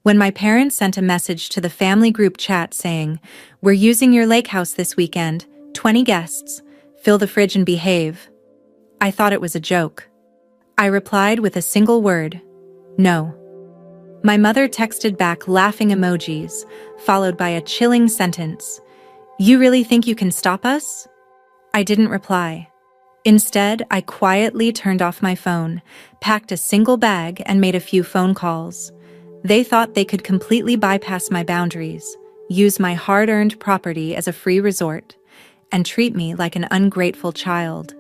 When my parents sent a message to the family group chat saying, "We're using your lake house this weekend, 20 guests, fill the fridge and behave," I thought it was a joke. I replied with a single word, "No." My mother texted back laughing emojis, followed by a chilling sentence, "You really think you can stop us?" I didn't reply. Instead, I quietly turned off my phone, packed a single bag, and made a few phone calls. They thought they could completely bypass my boundaries, use my hard-earned property as a free resort, and treat me like an ungrateful child.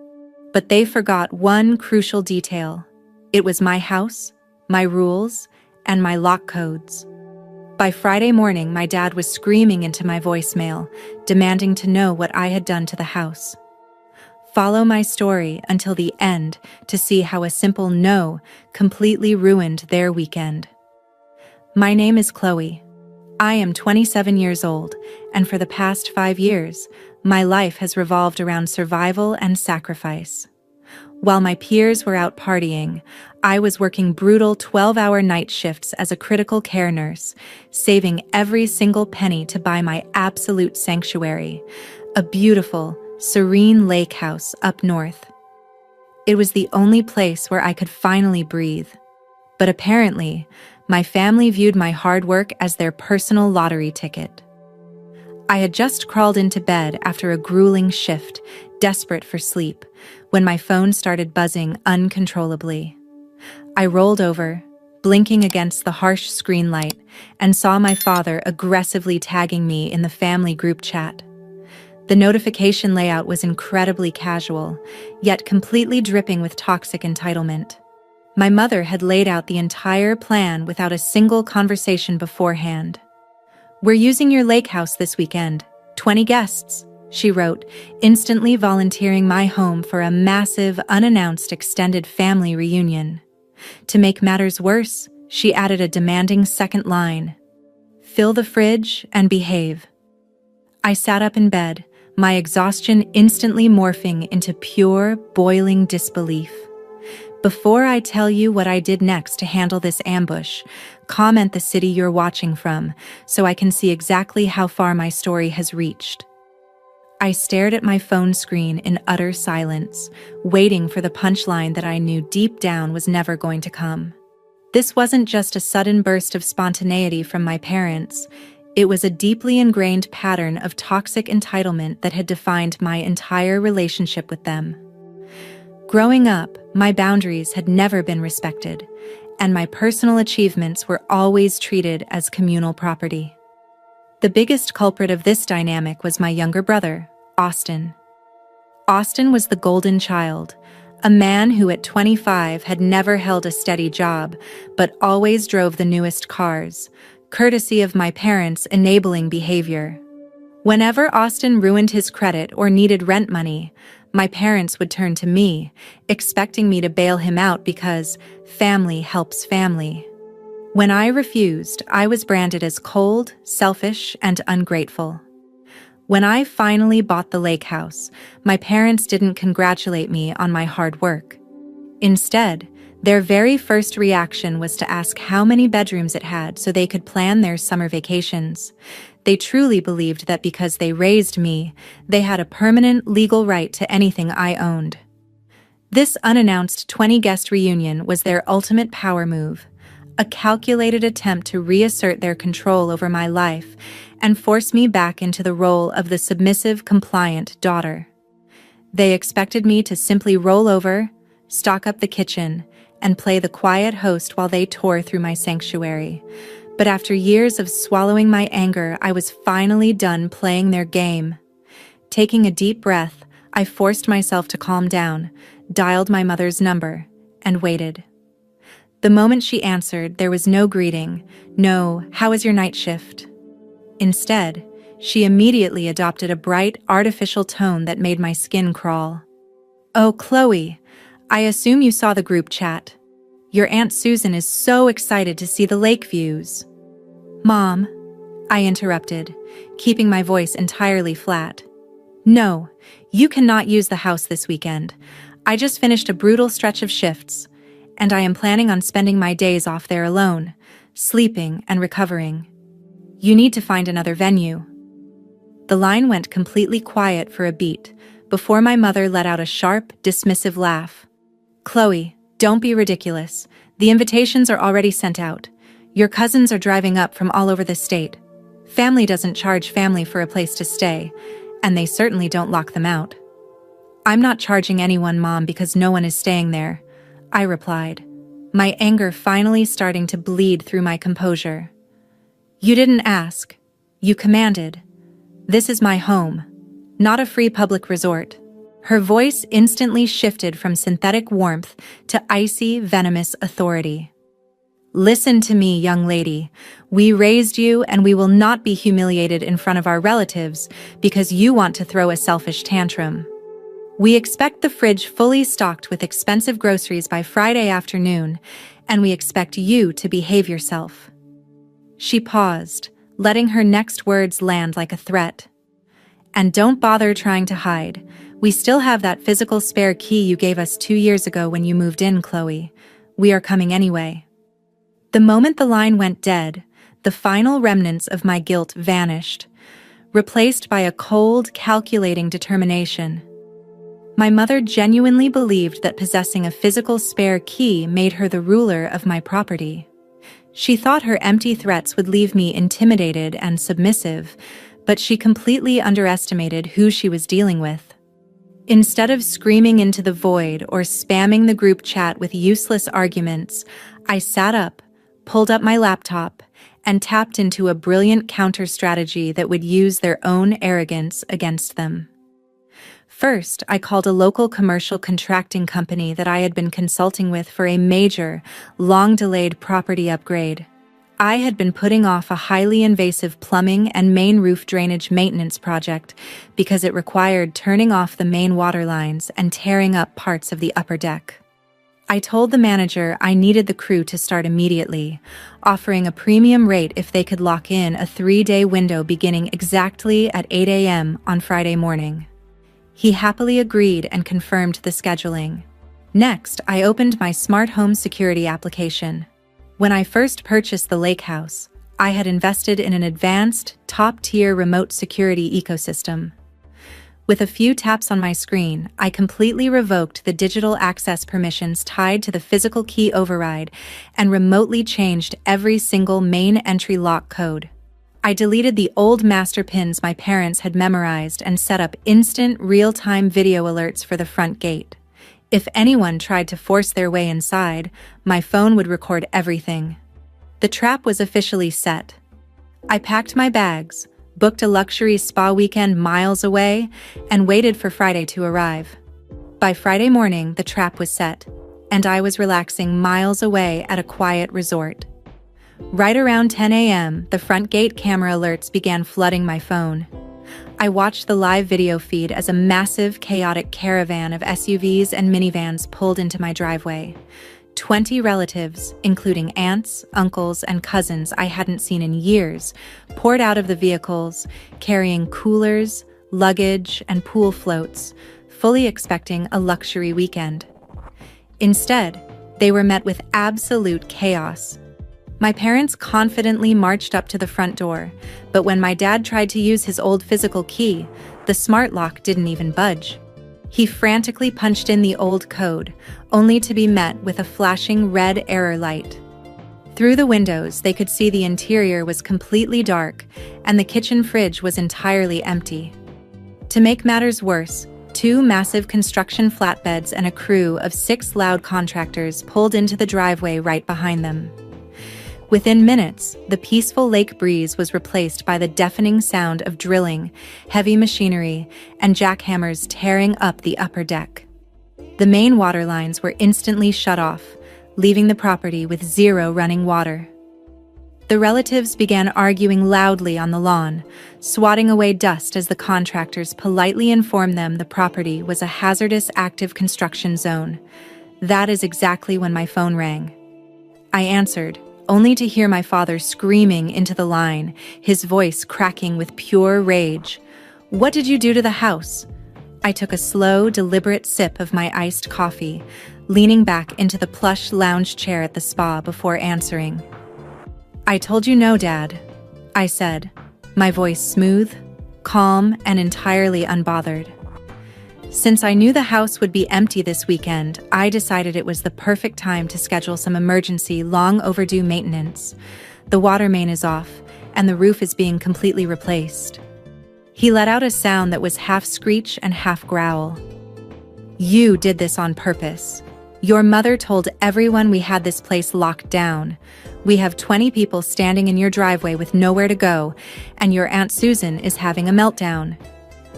But they forgot one crucial detail. It was my house, my rules, and my lock codes. By Friday morning, my dad was screaming into my voicemail, demanding to know what I had done to the house. Follow my story until the end to see how a simple no completely ruined their weekend. My name is Chloe. I am 27 years old, and for the past 5 years, my life has revolved around survival and sacrifice. While my peers were out partying, I was working brutal 12-hour night shifts as a critical care nurse, saving every single penny to buy my absolute sanctuary, a beautiful, serene lake house up north. It was the only place where I could finally breathe. But apparently, my family viewed my hard work as their personal lottery ticket. I had just crawled into bed after a grueling shift, desperate for sleep, when my phone started buzzing uncontrollably. I rolled over, blinking against the harsh screen light, and saw my father aggressively tagging me in the family group chat. The notification layout was incredibly casual, yet completely dripping with toxic entitlement. My mother had laid out the entire plan without a single conversation beforehand. "We're using your lake house this weekend, 20 guests," she wrote, instantly volunteering my home for a massive, unannounced extended family reunion. To make matters worse, she added a demanding second line, "Fill the fridge and behave." I sat up in bed, my exhaustion instantly morphing into pure, boiling disbelief. Before I tell you what I did next to handle this ambush, comment the city you're watching from so I can see exactly how far my story has reached. I stared at my phone screen in utter silence, waiting for the punchline that I knew deep down was never going to come. This wasn't just a sudden burst of spontaneity from my parents. It was a deeply ingrained pattern of toxic entitlement that had defined my entire relationship with them. Growing up, my boundaries had never been respected, and my personal achievements were always treated as communal property. The biggest culprit of this dynamic was my younger brother, Austin. Austin was the golden child, a man who at 25 had never held a steady job, but always drove the newest cars, courtesy of my parents' enabling behavior. Whenever Austin ruined his credit or needed rent money, my parents would turn to me, expecting me to bail him out because family helps family. When I refused, I was branded as cold, selfish, and ungrateful. When I finally bought the lake house, my parents didn't congratulate me on my hard work. Instead, their very first reaction was to ask how many bedrooms it had so they could plan their summer vacations. They truly believed that because they raised me, they had a permanent legal right to anything I owned. This unannounced 20-guest reunion was their ultimate power move, a calculated attempt to reassert their control over my life and force me back into the role of the submissive, compliant daughter. They expected me to simply roll over, stock up the kitchen, and play the quiet host while they tore through my sanctuary. But after years of swallowing my anger, I was finally done playing their game. Taking a deep breath, I forced myself to calm down, dialed my mother's number, and waited. The moment she answered, there was no greeting, no "How was your night shift?" Instead, she immediately adopted a bright, artificial tone that made my skin crawl. "Oh, Chloe, I assume you saw the group chat. Your Aunt Susan is so excited to see the lake views." "Mom," I interrupted, keeping my voice entirely flat. "No, you cannot use the house this weekend. I just finished a brutal stretch of shifts, and I am planning on spending my days off there alone, sleeping and recovering. You need to find another venue." The line went completely quiet for a beat before my mother let out a sharp, dismissive laugh. "Chloe, don't be ridiculous. The invitations are already sent out. Your cousins are driving up from all over the state. Family doesn't charge family for a place to stay, and they certainly don't lock them out." "I'm not charging anyone, Mom, because no one is staying there," I replied, my anger finally starting to bleed through my composure. "You didn't ask. You commanded. This is my home, not a free public resort." Her voice instantly shifted from synthetic warmth to icy, venomous authority. "Listen to me, young lady. We raised you, and we will not be humiliated in front of our relatives because you want to throw a selfish tantrum. We expect the fridge fully stocked with expensive groceries by Friday afternoon, and we expect you to behave yourself." She paused, letting her next words land like a threat. "And don't bother trying to hide. We still have that physical spare key you gave us 2 years ago when you moved in, Chloe. We are coming anyway." The moment the line went dead, the final remnants of my guilt vanished, replaced by a cold, calculating determination. My mother genuinely believed that possessing a physical spare key made her the ruler of my property. She thought her empty threats would leave me intimidated and submissive, but she completely underestimated who she was dealing with. Instead of screaming into the void or spamming the group chat with useless arguments, I sat up, pulled up my laptop, and tapped into a brilliant counter strategy that would use their own arrogance against them. First, I called a local commercial contracting company that I had been consulting with for a major, long-delayed property upgrade. I had been putting off a highly invasive plumbing and main roof drainage maintenance project because it required turning off the main water lines and tearing up parts of the upper deck. I told the manager I needed the crew to start immediately, offering a premium rate if they could lock in a 3-day window beginning exactly at 8 a.m. on Friday morning. He happily agreed and confirmed the scheduling. Next, I opened my smart home security application. When I first purchased the lake house, I had invested in an advanced, top-tier remote security ecosystem. With a few taps on my screen, I completely revoked the digital access permissions tied to the physical key override and remotely changed every single main entry lock code. I deleted the old master pins my parents had memorized and set up instant, real-time video alerts for the front gate. If anyone tried to force their way inside, my phone would record everything. The trap was officially set. I packed my bags, booked a luxury spa weekend miles away, and waited for Friday to arrive. By Friday morning, the trap was set, and I was relaxing miles away at a quiet resort. Right around 10 a.m., the front gate camera alerts began flooding my phone. I watched the live video feed as a massive, chaotic caravan of SUVs and minivans pulled into my driveway. 20 relatives, including aunts, uncles, and cousins I hadn't seen in years, poured out of the vehicles, carrying coolers, luggage, and pool floats, fully expecting a luxury weekend. Instead, they were met with absolute chaos. My parents confidently marched up to the front door, but when my dad tried to use his old physical key, the smart lock didn't even budge. He frantically punched in the old code, only to be met with a flashing red error light. Through the windows, they could see the interior was completely dark, and the kitchen fridge was entirely empty. To make matters worse, 2 massive construction flatbeds and a crew of 6 loud contractors pulled into the driveway right behind them. Within minutes, the peaceful lake breeze was replaced by the deafening sound of drilling, heavy machinery, and jackhammers tearing up the upper deck. The main water lines were instantly shut off, leaving the property with 0 running water. The relatives began arguing loudly on the lawn, swatting away dust as the contractors politely informed them the property was a hazardous active construction zone. That is exactly when my phone rang. I answered, only to hear my father screaming into the line, his voice cracking with pure rage. "What did you do to the house?" I took a slow, deliberate sip of my iced coffee, leaning back into the plush lounge chair at the spa before answering. I told you no, Dad, I said, my voice smooth, calm, and entirely unbothered. Since I knew the house would be empty this weekend, I decided it was the perfect time to schedule some emergency, long overdue maintenance. The water main is off, and the roof is being completely replaced. He let out a sound that was half screech and half growl. You did this on purpose. Your mother told everyone we had this place locked down. We have 20 people standing in your driveway with nowhere to go, and your Aunt Susan is having a meltdown.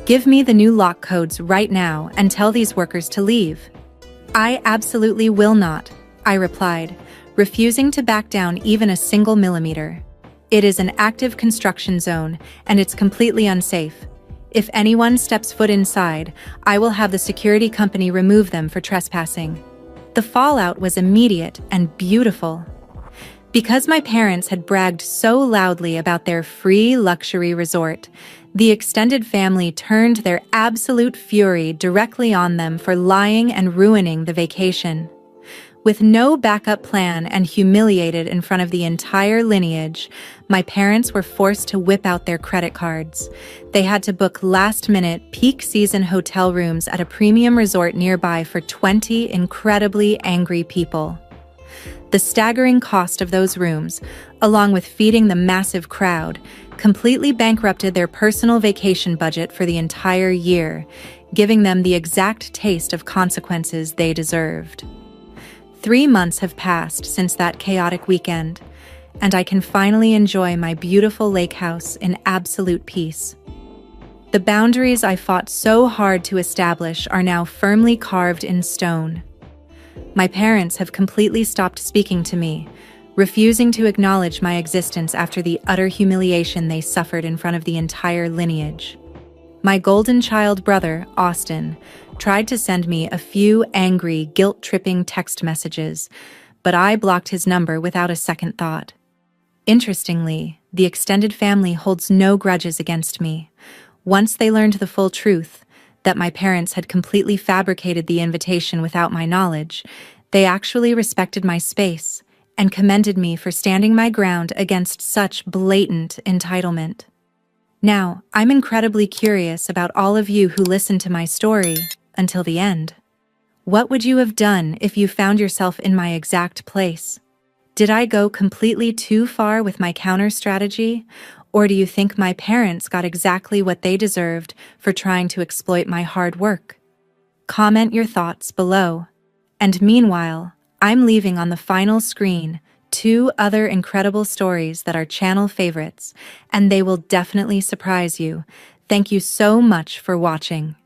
Give me the new lock codes right now and tell these workers to leave. I absolutely will not, I replied, refusing to back down even a single millimeter. It is an active construction zone, and it's completely unsafe. If anyone steps foot inside, I will have the security company remove them for trespassing. The fallout was immediate and beautiful. Because my parents had bragged so loudly about their free luxury resort, the extended family turned their absolute fury directly on them for lying and ruining the vacation. With no backup plan and humiliated in front of the entire lineage, my parents were forced to whip out their credit cards. They had to book last-minute, peak-season hotel rooms at a premium resort nearby for 20 incredibly angry people. The staggering cost of those rooms, along with feeding the massive crowd, completely bankrupted their personal vacation budget for the entire year, giving them the exact taste of consequences they deserved. 3 months have passed since that chaotic weekend, and I can finally enjoy my beautiful lake house in absolute peace. The boundaries I fought so hard to establish are now firmly carved in stone. My parents have completely stopped speaking to me, refusing to acknowledge my existence after the utter humiliation they suffered in front of the entire lineage. My golden child brother, Austin, tried to send me a few angry, guilt-tripping text messages, but I blocked his number without a second thought. Interestingly, the extended family holds no grudges against me. Once they learned the full truth, that my parents had completely fabricated the invitation without my knowledge, they actually respected my space and commended me for standing my ground against such blatant entitlement. Now, I'm incredibly curious about all of you who listened to my story until the end. What would you have done if you found yourself in my exact place? Did I go completely too far with my counter strategy? Or do you think my parents got exactly what they deserved for trying to exploit my hard work? Comment your thoughts below. And meanwhile, I'm leaving on the final screen 2 other incredible stories that are channel favorites, and they will definitely surprise you. Thank you so much for watching.